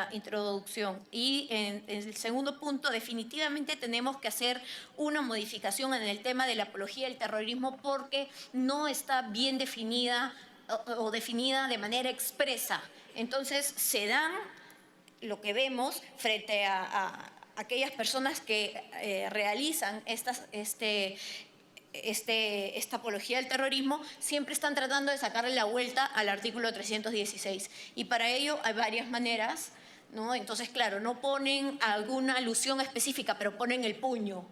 la introducción. Y en el segundo punto, definitivamente tenemos que hacer una modificación en el tema de la apología del terrorismo porque no está bien definida o definida de manera expresa. Entonces, se dan lo que vemos frente a aquellas personas que realizan esta apología del terrorismo, siempre están tratando de sacarle la vuelta al artículo 316. Y para ello hay varias maneras, ¿no? Entonces, claro, no ponen alguna alusión específica, pero ponen el puño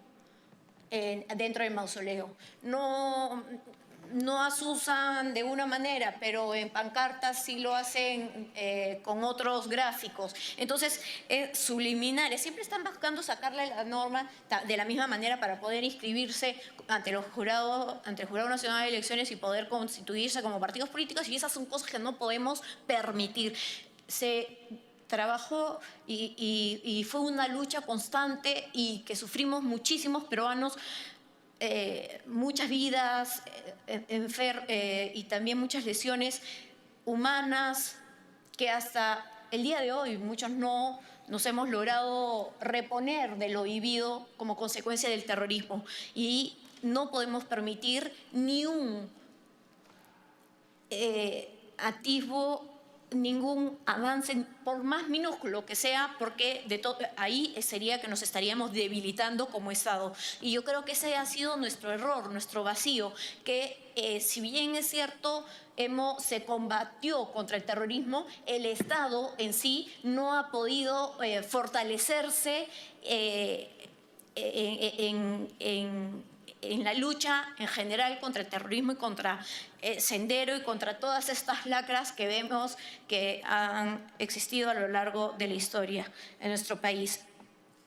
dentro del mausoleo. No asusan de una manera, pero en pancartas sí lo hacen con otros gráficos. Entonces, subliminares, siempre están buscando sacarle la norma de la misma manera para poder inscribirse ante el Jurado Nacional de Elecciones y poder constituirse como partidos políticos, y esas son cosas que no podemos permitir. Se trabajó y fue una lucha constante y que sufrimos muchísimos peruanos, muchas vidas y también muchas lesiones humanas que hasta el día de hoy muchos no nos hemos logrado reponer de lo vivido como consecuencia del terrorismo. Y no podemos permitir ni un atisbo, ningún avance, por más minúsculo que sea, porque ahí sería que nos estaríamos debilitando como Estado. Y yo creo que ese ha sido nuestro error, nuestro vacío, que si bien es cierto, se combatió contra el terrorismo, el Estado en sí no ha podido fortalecerse en la lucha en general contra el terrorismo y contra Sendero y contra todas estas lacras que vemos que han existido a lo largo de la historia en nuestro país.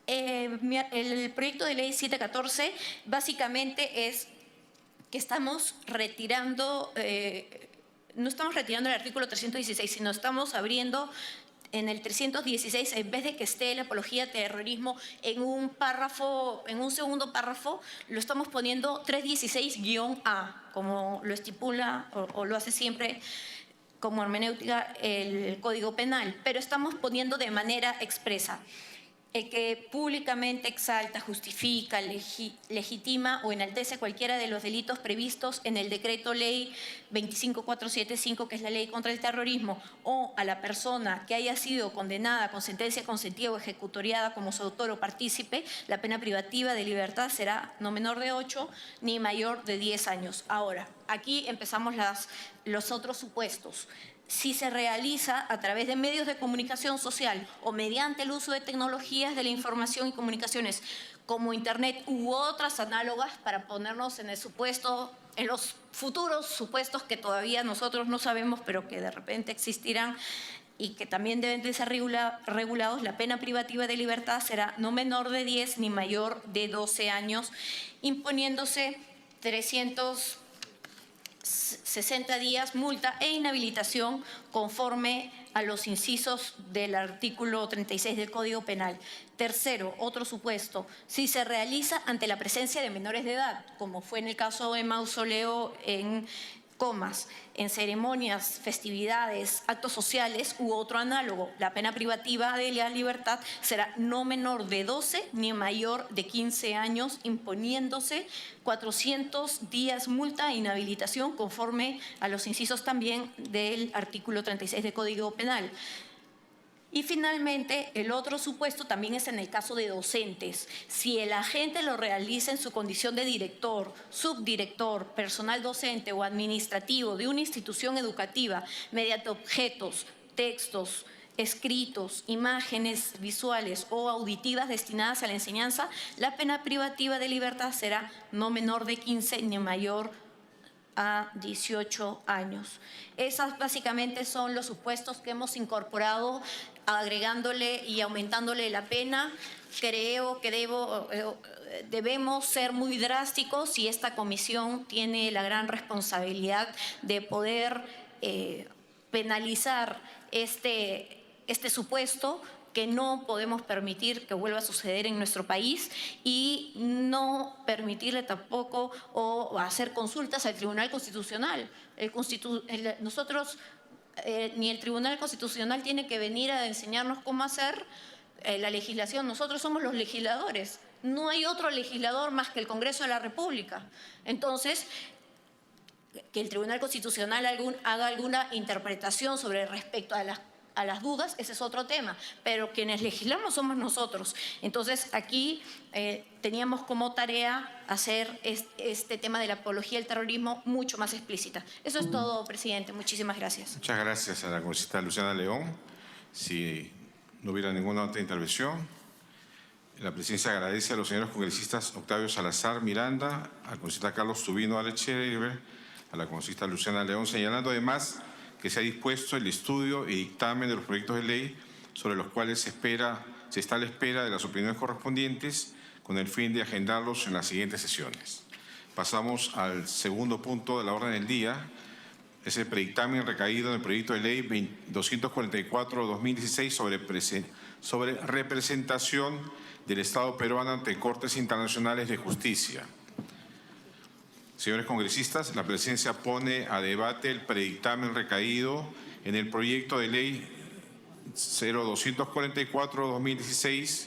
El proyecto de ley 714 básicamente es que estamos retirando, no estamos retirando el artículo 316, sino estamos abriendo en el 316, en vez de que esté la apología de terrorismo en un párrafo, en un segundo párrafo, lo estamos poniendo 316-A, como lo estipula o lo hace siempre como hermenéutica el Código Penal, pero estamos poniendo de manera expresa. El que públicamente exalta, justifica, legitima o enaltece cualquiera de los delitos previstos en el decreto ley 25475, que es la ley contra el terrorismo, o a la persona que haya sido condenada con sentencia consentida o ejecutoriada como su autor o partícipe, la pena privativa de libertad será no menor de 8 ni mayor de 10 años. Ahora, aquí empezamos los otros supuestos. Si se realiza a través de medios de comunicación social o mediante el uso de tecnologías de la información y comunicaciones como Internet u otras análogas, para ponernos en el supuesto, en los futuros supuestos que todavía nosotros no sabemos, pero que de repente existirán y que también deben de ser regulados, la pena privativa de libertad será no menor de 10 ni mayor de 12 años, imponiéndose 360 días multa e inhabilitación conforme a los incisos del artículo 36 del Código Penal. Tercero, otro supuesto, si se realiza ante la presencia de menores de edad, como fue en el caso de mausoleo en Comas, en ceremonias, festividades, actos sociales u otro análogo, la pena privativa de la libertad será no menor de 12 ni mayor de 15 años, imponiéndose 400 días multa e inhabilitación conforme a los incisos también del artículo 36 del Código Penal. Y finalmente, el otro supuesto también es en el caso de docentes. Si el agente lo realiza en su condición de director, subdirector, personal docente o administrativo de una institución educativa mediante objetos, textos, escritos, imágenes visuales o auditivas destinadas a la enseñanza, la pena privativa de libertad será no menor de 15 ni mayor a 18 años. Esas básicamente son los supuestos que hemos incorporado, agregándole y aumentándole la pena. Creo que debemos ser muy drásticos y esta comisión tiene la gran responsabilidad de poder penalizar este supuesto, que no podemos permitir que vuelva a suceder en nuestro país, y no permitirle tampoco o hacer consultas al Tribunal Constitucional. Nosotros ni el Tribunal Constitucional tiene que venir a enseñarnos cómo hacer la legislación. Nosotros somos los legisladores. No hay otro legislador más que el Congreso de la República. Entonces, que el Tribunal Constitucional haga alguna interpretación sobre respecto a las dudas, ese es otro tema, pero quienes legislamos somos nosotros. Entonces, aquí teníamos como tarea hacer este tema de la apología del terrorismo mucho más explícita. Eso es todo, presidente. Muchísimas gracias. Muchas gracias a la congresista Luciana León. Si no hubiera ninguna otra intervención, la presidencia agradece a los señores congresistas Octavio Salazar Miranda, al congresista Carlos Tubino Arechever, a la congresista Luciana León, señalando además que se ha dispuesto el estudio y dictamen de los proyectos de ley sobre los cuales se está a la espera de las opiniones correspondientes con el fin de agendarlos en las siguientes sesiones. Pasamos al segundo punto de la orden del día. Es el predictamen recaído en el proyecto de ley 244/2016 sobre representación del Estado peruano ante cortes internacionales de justicia. Señores congresistas, la presidencia pone a debate el predictamen recaído en el proyecto de ley 0244/2016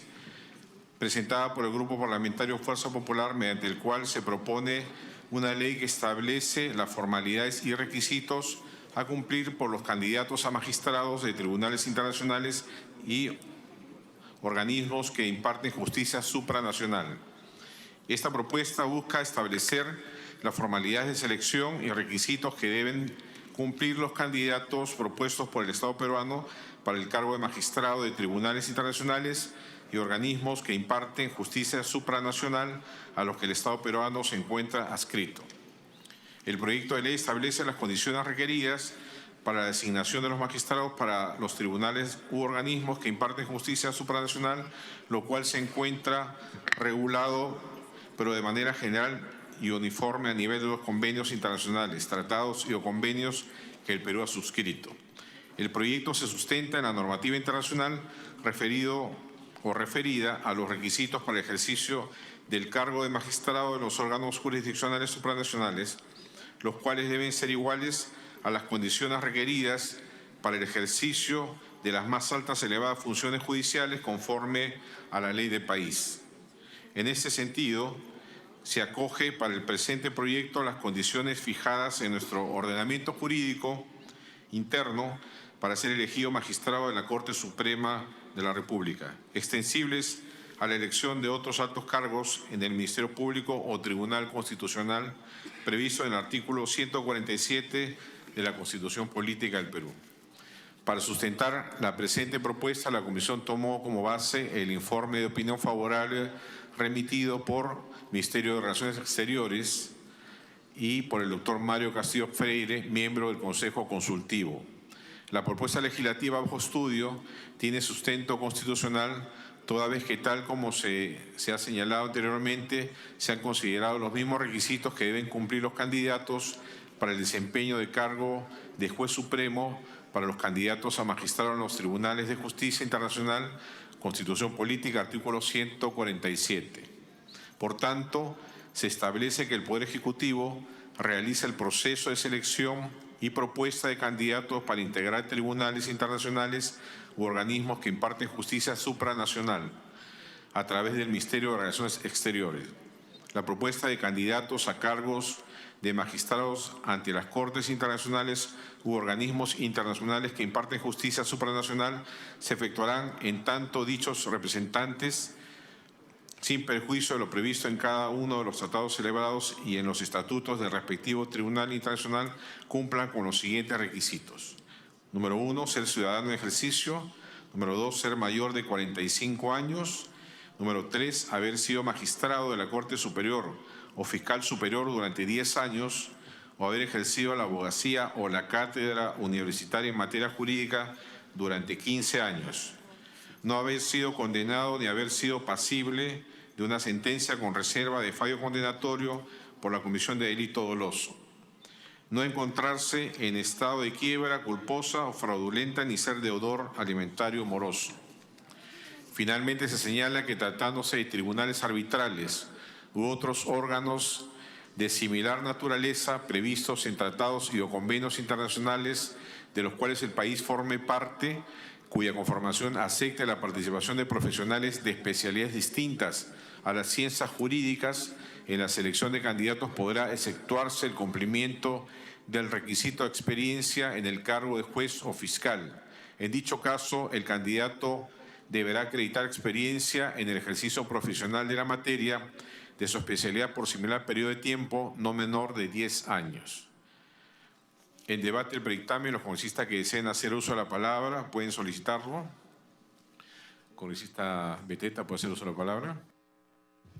presentada por el Grupo Parlamentario Fuerza Popular, mediante el cual se propone una ley que establece las formalidades y requisitos a cumplir por los candidatos a magistrados de tribunales internacionales y organismos que imparten justicia supranacional. Esta propuesta busca establecer las formalidades de selección y requisitos que deben cumplir los candidatos propuestos por el Estado peruano para el cargo de magistrado de tribunales internacionales y organismos que imparten justicia supranacional a los que el Estado peruano se encuentra adscrito. El proyecto de ley establece las condiciones requeridas para la designación de los magistrados para los tribunales u organismos que imparten justicia supranacional, lo cual se encuentra regulado, pero de manera general y uniforme a nivel de los convenios internacionales, tratados y o convenios que el Perú ha suscrito. El proyecto se sustenta en la normativa internacional referido o referida a los requisitos para el ejercicio del cargo de magistrado de los órganos jurisdiccionales supranacionales, los cuales deben ser iguales a las condiciones requeridas para el ejercicio de las más altas y elevadas funciones judiciales conforme a la ley del país. En este sentido, se acoge para el presente proyecto las condiciones fijadas en nuestro ordenamiento jurídico interno para ser elegido magistrado de la Corte Suprema de la República, extensibles a la elección de otros altos cargos en el Ministerio Público o Tribunal Constitucional previsto en el artículo 147 de la Constitución Política del Perú. Para sustentar la presente propuesta, la Comisión tomó como base el informe de opinión favorable remitido por Ministerio de Relaciones Exteriores y por el doctor Mario Castillo Freire, miembro del Consejo Consultivo. La propuesta legislativa bajo estudio tiene sustento constitucional, toda vez que, tal como se ha señalado anteriormente, se han considerado los mismos requisitos que deben cumplir los candidatos para el desempeño de cargo de juez supremo para los candidatos a magistrado en los tribunales de justicia internacional, Constitución Política, artículo 147. Por tanto, se establece que el Poder Ejecutivo realiza el proceso de selección y propuesta de candidatos para integrar tribunales internacionales u organismos que imparten justicia supranacional a través del Ministerio de Relaciones Exteriores. La propuesta de candidatos a cargos de magistrados ante las Cortes Internacionales u organismos internacionales que imparten justicia supranacional se efectuarán en tanto dichos representantes, sin perjuicio de lo previsto en cada uno de los tratados celebrados y en los estatutos del respectivo Tribunal Internacional, cumplan con los siguientes requisitos. Número 1, ser ciudadano en ejercicio. Número 2, ser mayor de 45 años. Número 3, haber sido magistrado de la Corte Superior o fiscal superior durante 10 años o haber ejercido la abogacía o la cátedra universitaria en materia jurídica durante 15 años. No haber sido condenado ni haber sido pasible de una sentencia con reserva de fallo condenatorio por la comisión de delito doloso. No encontrarse en estado de quiebra culposa o fraudulenta ni ser deudor alimentario moroso. Finalmente, se señala que tratándose de tribunales arbitrales u otros órganos de similar naturaleza previstos en tratados y o convenios internacionales, de los cuales el país forme parte, cuya conformación acepte la participación de profesionales de especialidades distintas a las ciencias jurídicas, en la selección de candidatos podrá efectuarse el cumplimiento del requisito de experiencia en el cargo de juez o fiscal. En dicho caso, el candidato deberá acreditar experiencia en el ejercicio profesional de la materia de su especialidad por similar periodo de tiempo no menor de 10 años. En debate del dictamen, los congresistas que deseen hacer uso de la palabra pueden solicitarlo. Congresista Beteta, ¿puede hacer uso de la palabra?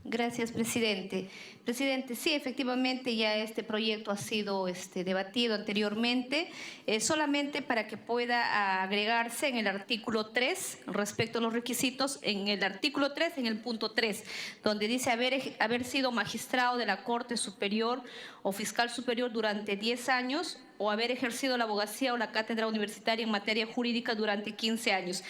Gracias, presidente. Presidente, sí, efectivamente ya este proyecto ha sido debatido anteriormente, solamente para que pueda agregarse en el artículo 3, respecto a los requisitos, en el artículo 3, en el punto 3, donde dice haber sido magistrado de la Corte Superior o fiscal superior durante 10 años o haber ejercido la abogacía o la cátedra universitaria en materia jurídica durante 15 años.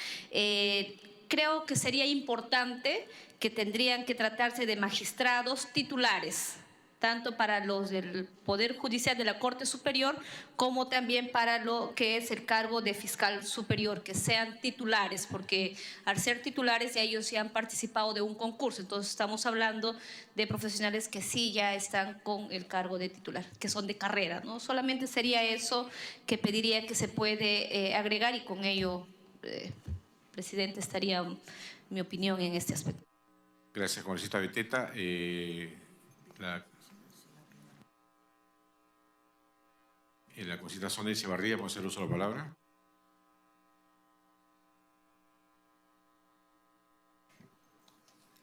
Creo que sería importante que tendrían que tratarse de magistrados titulares, tanto para los del Poder Judicial de la Corte Superior como también para lo que es el cargo de fiscal superior, que sean titulares, porque al ser titulares ya ellos ya han participado de un concurso, entonces estamos hablando de profesionales que sí ya están con el cargo de titular, que son de carrera, ¿no? Solamente sería eso que pediría que se puede agregar y con ello, presidente, estaría mi opinión en este aspecto. Gracias, congresista Beteta. La congresista Sonia Echevarría, ¿puede hacer uso de la palabra?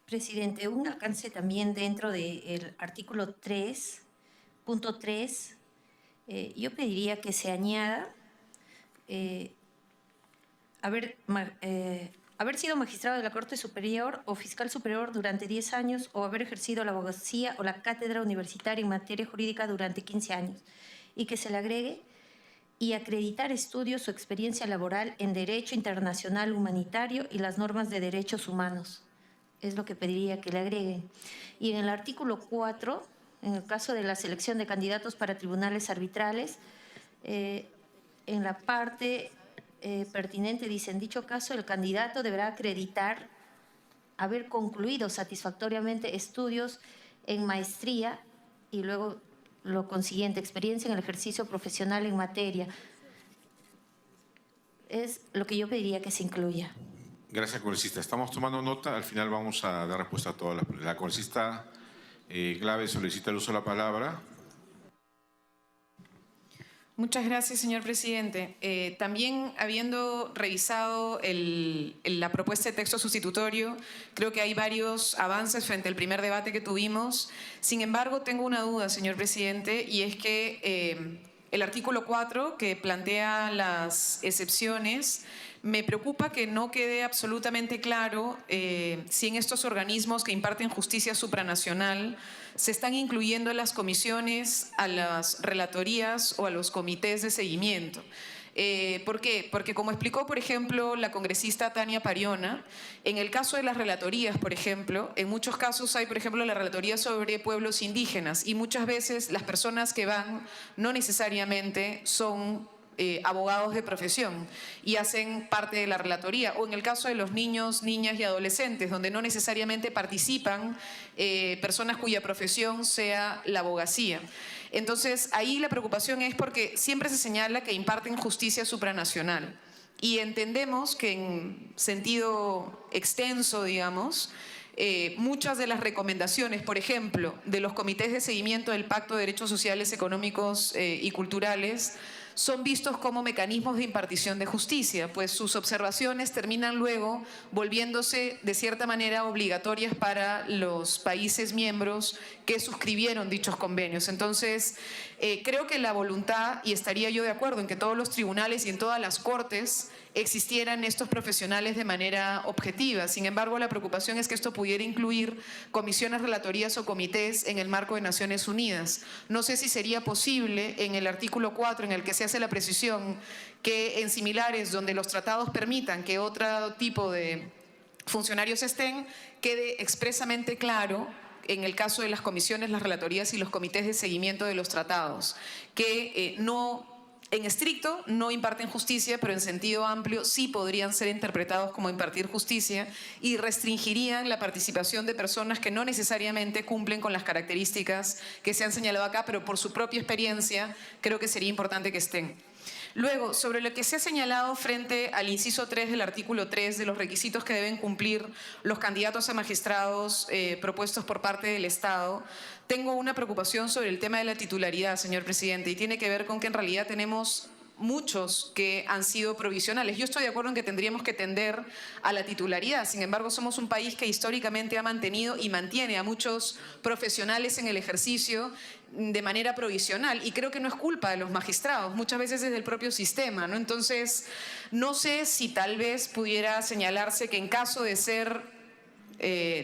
Presidente, un alcance también dentro del artículo 3, punto 3, yo pediría que se añada haber sido magistrado de la Corte Superior o fiscal superior durante 10 años o haber ejercido la abogacía o la cátedra universitaria en materia jurídica durante 15 años, y que se le agregue y acreditar estudios o experiencia laboral en Derecho Internacional Humanitario y las normas de derechos humanos. Es lo que pediría que le agreguen. Y en el artículo 4, en el caso de la selección de candidatos para tribunales arbitrales, en la parte pertinente dice: en dicho caso el candidato deberá acreditar haber concluido satisfactoriamente estudios en maestría y luego lo consiguiente, experiencia en el ejercicio profesional en materia. Es lo que yo pediría que se incluya. Gracias, congresista. Estamos tomando nota. Al final vamos a dar respuesta a todas las. La congresista Glave solicita el uso de la palabra. Muchas gracias, señor presidente. También habiendo revisado la propuesta de texto sustitutorio, creo que hay varios avances frente al primer debate que tuvimos. Sin embargo, tengo una duda, señor presidente, y es que el artículo 4, que plantea las excepciones, me preocupa que no quede absolutamente claro si en estos organismos que imparten justicia supranacional se están incluyendo a las comisiones, a las relatorías o a los comités de seguimiento. ¿Por qué? Porque como explicó, por ejemplo, la congresista Tania Pariona, en el caso de las relatorías, por ejemplo, en muchos casos hay, por ejemplo, la relatoría sobre pueblos indígenas y muchas veces las personas que van no necesariamente son abogados de profesión y hacen parte de la relatoría, o en el caso de los niños, niñas y adolescentes, donde no necesariamente participan personas cuya profesión sea la abogacía. Entonces, ahí la preocupación es porque siempre se señala que imparten justicia supranacional y entendemos que en sentido extenso, digamos, muchas de las recomendaciones, por ejemplo, de los comités de seguimiento del Pacto de Derechos Sociales, Económicos y Culturales, son vistos como mecanismos de impartición de justicia, pues sus observaciones terminan luego volviéndose de cierta manera obligatorias para los países miembros que suscribieron dichos convenios. Entonces, creo que la voluntad, y estaría yo de acuerdo en que todos los tribunales y en todas las cortes existieran estos profesionales de manera objetiva. Sin embargo, la preocupación es que esto pudiera incluir comisiones, relatorías o comités en el marco de Naciones Unidas. No sé si sería posible en el artículo 4, en el que se hace la precisión que en similares donde los tratados permitan que otro tipo de funcionarios estén, quede expresamente claro en el caso de las comisiones, las relatorías y los comités de seguimiento de los tratados, que no en estricto no imparten justicia, pero en sentido amplio sí podrían ser interpretados como impartir justicia y restringirían la participación de personas que no necesariamente cumplen con las características que se han señalado acá, pero por su propia experiencia creo que sería importante que estén. Luego, sobre lo que se ha señalado frente al inciso 3 del artículo 3 de los requisitos que deben cumplir los candidatos a magistrados propuestos por parte del Estado, tengo una preocupación sobre el tema de la titularidad, señor presidente, y tiene que ver con que en realidad tenemos muchos que han sido provisionales. Yo estoy de acuerdo en que tendríamos que tender a la titularidad. Sin embargo, somos un país que históricamente ha mantenido y mantiene a muchos profesionales en el ejercicio de manera provisional. Y creo que no es culpa de los magistrados, muchas veces es del propio sistema, ¿no? Entonces, no sé si tal vez pudiera señalarse que en caso de ser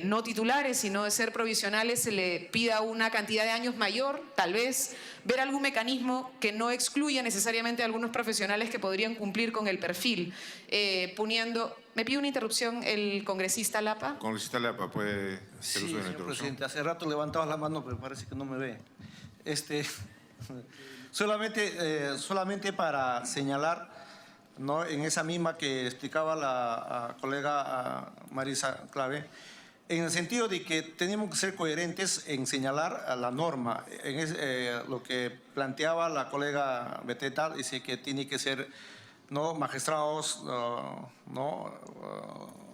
no titulares, sino de ser provisionales, se le pida una cantidad de años mayor, tal vez, ver algún mecanismo que no excluya necesariamente a algunos profesionales que podrían cumplir con el perfil, poniendo... ¿Me pide una interrupción el congresista Lapa? Congresista Lapa, puede hacer uso de la Señor interrupción. presidente, hace rato levantaba la mano, pero parece que no me ve. Solamente para señalar, ¿no?, en esa misma que explicaba la colega Marisa Clave, en el sentido de que tenemos que ser coherentes en señalar a la norma. Lo que planteaba la colega Beteta dice que tiene que ser, ¿no?, magistrados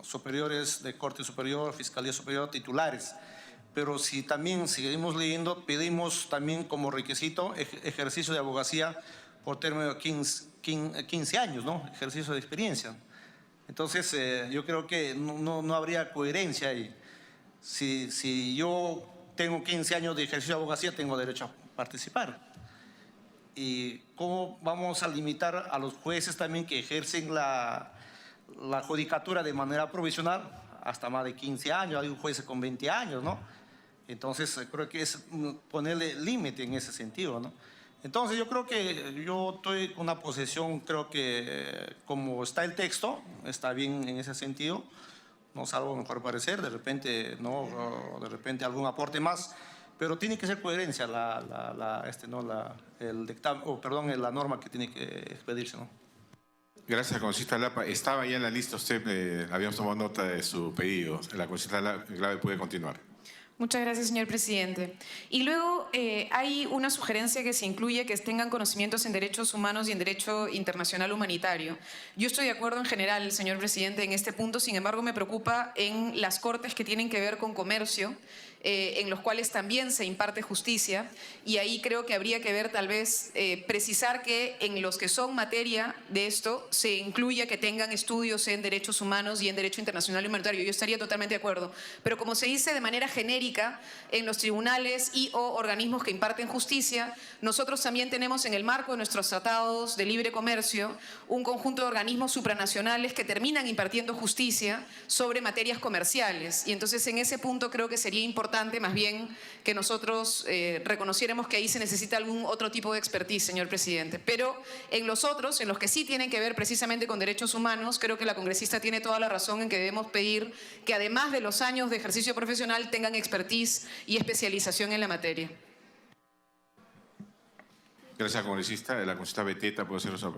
superiores de Corte Superior, Fiscalía Superior, titulares. Pero si también seguimos leyendo, pedimos también como requisito ejercicio de abogacía por término de 15 años, ¿no?, ejercicio de experiencia. Entonces, yo creo que no habría coherencia ahí. Si yo tengo 15 años de ejercicio de abogacía, tengo derecho a participar. ¿Y cómo vamos a limitar a los jueces también que ejercen la judicatura de manera provisional hasta más de 15 años? Hay un juez con 20 años, ¿no? Entonces, creo que es ponerle límite en ese sentido, ¿no? Entonces, yo creo que yo estoy con una posición, creo que como está el texto, está bien en ese sentido, no salvo mejor parecer, de repente, ¿no?, de repente algún aporte más, pero tiene que ser coherencia la norma que tiene que expedirse, ¿no? Gracias, congresista Lapa. Estaba ya en la lista usted, habíamos tomado nota de su pedido. La congresista Clave puede continuar. Muchas gracias, señor presidente. Y luego hay una sugerencia que se incluye que tengan conocimientos en derechos humanos y en derecho internacional humanitario. Yo estoy de acuerdo en general, señor presidente, en este punto. Sin embargo, me preocupa en las cortes que tienen que ver con comercio, en los cuales también se imparte justicia, y ahí creo que habría que ver tal vez precisar que en los que son materia de esto se incluya que tengan estudios en derechos humanos y en derecho internacional humanitario. Yo estaría totalmente de acuerdo, pero como se dice de manera genérica en los tribunales y o organismos que imparten justicia, nosotros también tenemos en el marco de nuestros tratados de libre comercio un conjunto de organismos supranacionales que terminan impartiendo justicia sobre materias comerciales, y entonces en ese punto creo que sería importante más bien que nosotros reconociéramos que ahí se necesita algún otro tipo de expertise, señor presidente. Pero en los otros, en los que sí tienen que ver precisamente con derechos humanos, creo que la congresista tiene toda la razón en que debemos pedir que además de los años de ejercicio profesional tengan expertise y especialización en la materia. Gracias, congresista. La congresista Beteta puede hacer uso.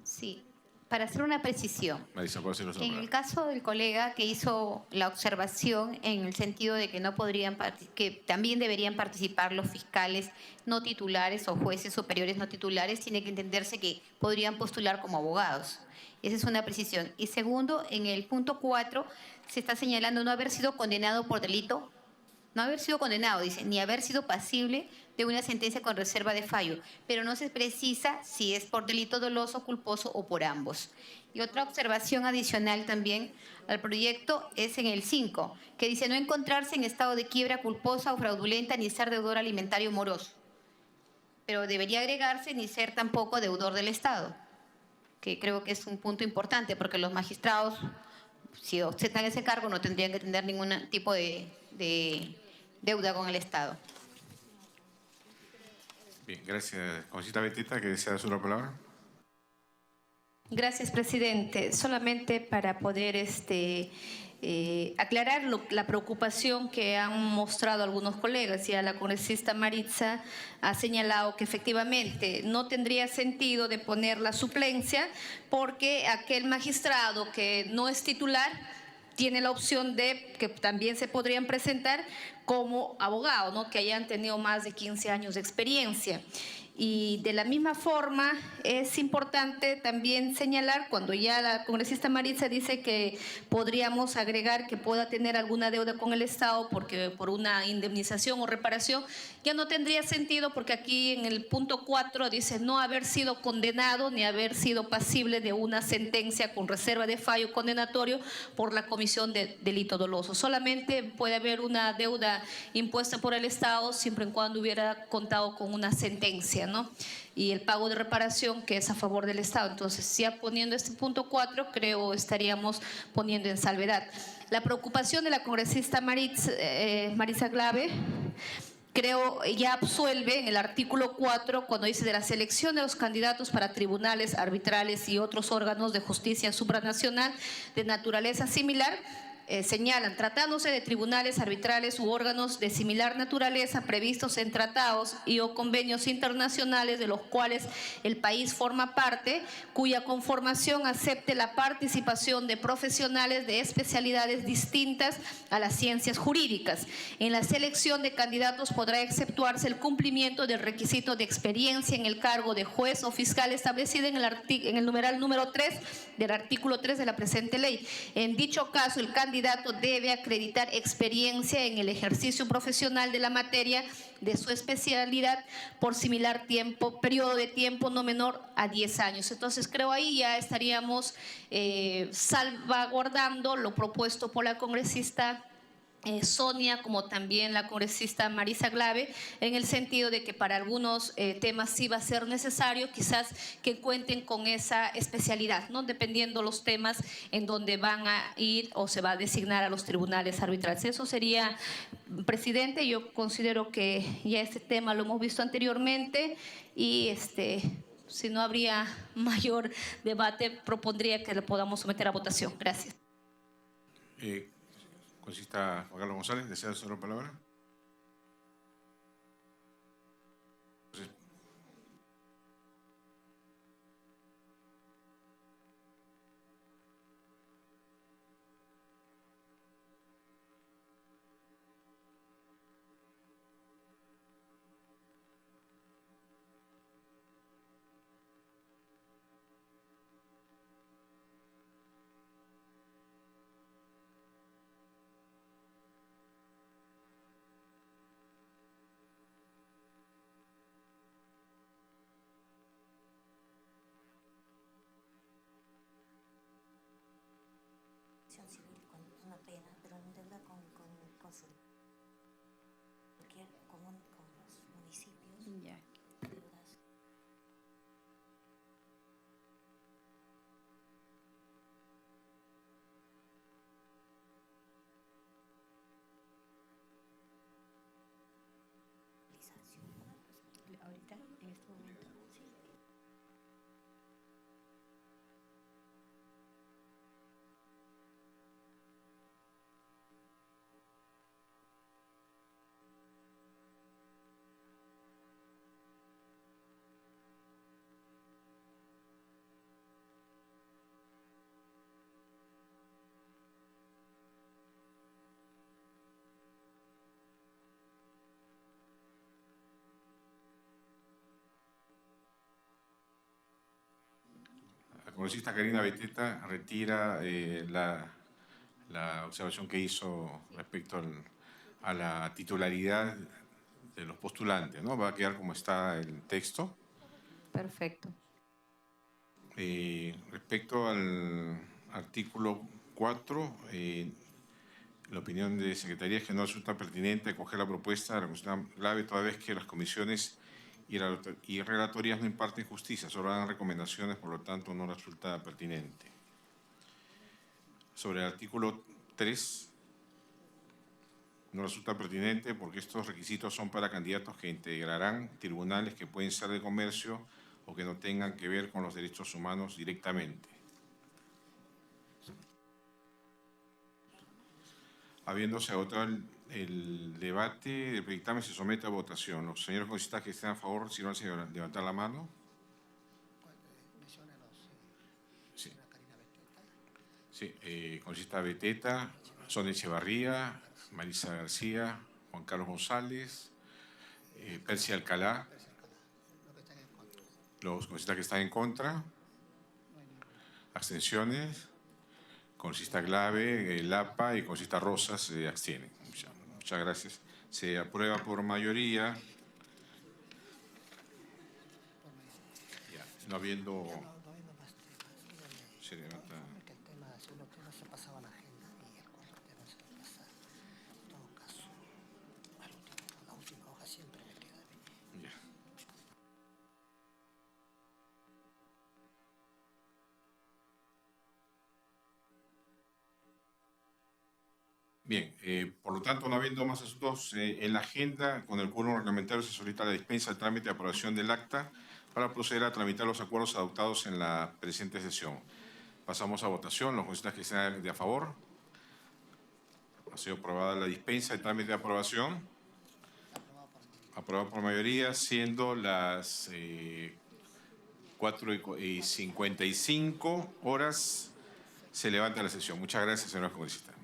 Sí, para hacer una precisión. Marisa, puede hacer uso. En el caso del colega que hizo la observación en el sentido de que que también deberían participar los fiscales no titulares o jueces superiores no titulares, tiene que entenderse que podrían postular como abogados. Esa es una precisión. Y segundo, en el punto 4 se está señalando no haber sido condenado por delito. No haber sido condenado, dice, ni haber sido pasible de una sentencia con reserva de fallo, pero no se precisa si es por delito doloso, culposo o por ambos. Y otra observación adicional también al proyecto es en el 5, que dice no encontrarse en estado de quiebra culposa o fraudulenta ni ser deudor alimentario moroso. Pero debería agregarse ni ser tampoco deudor del Estado, que creo que es un punto importante, porque los magistrados, si ostentan ese cargo, no tendrían que tener ningún tipo de deuda con el Estado. Bien, gracias. Congresista Beteta, que desea hacer una palabra. Gracias, presidente. Solamente para poder aclarar la preocupación que han mostrado algunos colegas. Ya la congresista Maritza ha señalado que efectivamente no tendría sentido de poner la suplencia porque aquel magistrado que no es titular tiene la opción de que también se podrían presentar como abogado, ¿no? Que hayan tenido más de 15 años de experiencia. Y de la misma forma es importante también señalar, cuando ya la congresista Maritza dice que podríamos agregar que pueda tener alguna deuda con el Estado porque por una indemnización o reparación, ya no tendría sentido porque aquí en el punto 4 dice no haber sido condenado ni haber sido pasible de una sentencia con reserva de fallo condenatorio por la comisión de delito doloso. Solamente puede haber una deuda impuesta por el Estado siempre y cuando hubiera contado con una sentencia, ¿no? Y el pago de reparación que es a favor del Estado. Entonces, ya poniendo este punto 4, creo estaríamos poniendo en salvedad. La preocupación de la congresista Marisa Glave, creo ya absuelve en el artículo 4 cuando dice de la selección de los candidatos para tribunales arbitrales y otros órganos de justicia supranacional de naturaleza similar. Señalan, tratándose de tribunales arbitrales u órganos de similar naturaleza previstos en tratados y o convenios internacionales de los cuales el país forma parte, cuya conformación acepte la participación de profesionales de especialidades distintas a las ciencias jurídicas. En la selección de candidatos podrá exceptuarse el cumplimiento del requisito de experiencia en el cargo de juez o fiscal establecido en el numeral número 3 del artículo 3 de la presente ley. En dicho caso, el candidato debe acreditar experiencia en el ejercicio profesional de la materia de su especialidad por similar periodo de tiempo no menor a 10 años. Entonces, creo ahí ya estaríamos salvaguardando lo propuesto por la congresista Sonia, como también la congresista Marisa Glave, en el sentido de que para algunos temas sí va a ser necesario quizás que cuenten con esa especialidad, ¿no? Dependiendo los temas en donde van a ir o se va a designar a los tribunales arbitrales. Eso sería, presidente, yo considero que ya este tema lo hemos visto anteriormente y si no habría mayor debate, propondría que lo podamos someter a votación. Gracias. Congresista Juan Carlos González, ¿desea hacer la palabra? Civil con una pena, pero en deuda con los municipios. Ya. Deudas. Ahorita, en este momento. La congresista Karina Beteta retira la observación que hizo respecto a la titularidad de los postulantes, ¿no? Va a quedar como está el texto. Perfecto. Respecto al artículo 4, la opinión de Secretaría es que no resulta pertinente acoger la propuesta de la Comisión Glave, toda vez que las comisiones y relatorías no imparten justicia, solo dan recomendaciones, por lo tanto no resulta pertinente. Sobre el artículo 3, no resulta pertinente porque estos requisitos son para candidatos que integrarán tribunales que pueden ser de comercio o que no tengan que ver con los derechos humanos directamente. Habiéndose agotado el debate del dictamen, se somete a votación. Los señores congresistas que estén a favor, si no, levantar la mano. Sí. Sí, congresista Beteta, Sonia Echevarría, Marisa García, Juan Carlos González, Percy Alcalá. Los congresistas que están en contra. Abstenciones. Congresista Glave, Lapa y congresista Rosas se abstienen. Muchas gracias. Se aprueba por mayoría. Ya, no habiendo... Se levanta... Ya. Bien, por lo tanto, no habiendo más asuntos en la agenda, con el quórum reglamentario se solicita la dispensa del trámite de aprobación del acta para proceder a tramitar los acuerdos adoptados en la presente sesión. Pasamos a votación. Los congresistas que estén de a favor. Ha sido aprobada la dispensa del trámite de aprobación. Aprobada por mayoría, siendo las 4:55 horas. Se levanta la sesión. Muchas gracias, señores congresistas.